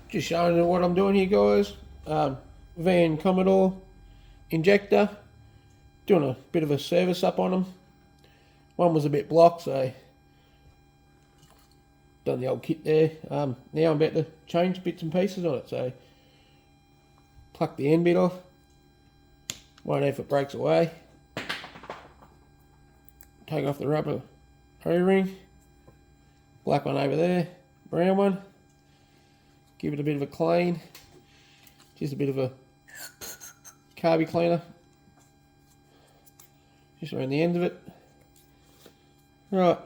Just showing you what I'm doing here, guys. VN Commodore injector. Doing a bit of a service up on them. One was a bit blocked, so done the old kit there. Now I'm about to change bits and pieces on it, so pluck the end bit off. Won't know if it breaks away. Take off the rubber O-ring. Black one over there, brown one. Give it a bit of a clean. Just a bit of a carby cleaner. Just around the end of it. Right.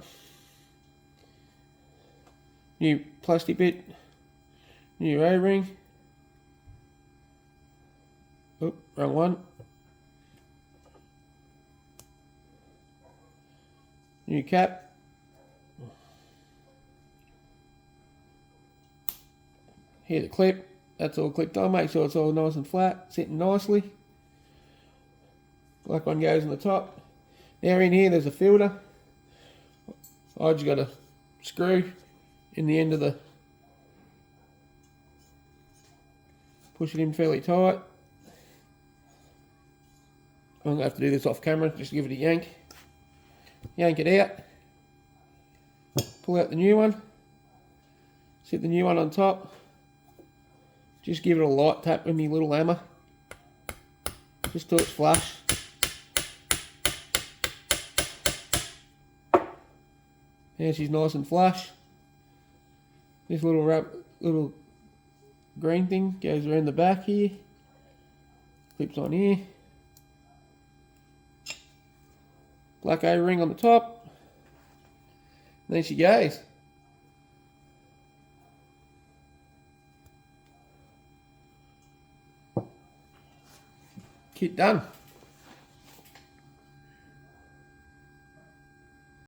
New plastic bit. New O-ring. Oh, wrong one. New cap. Here the clip. That's all clipped on. Make sure it's all nice and flat, sitting nicely. Black one goes on the top. Now in here there's a filter. I just got a screw in the end of the, push it in fairly tight. I'm going to have to do this off camera, just give it a yank. Yank it out. Pull out the new one. Sit the new one on top. Just give it a light tap with my little hammer. Just till it's flush. There she's nice and flush. This little green thing goes around the back here. Clips on here. Black O-ring on the top. And there she goes. Kit done.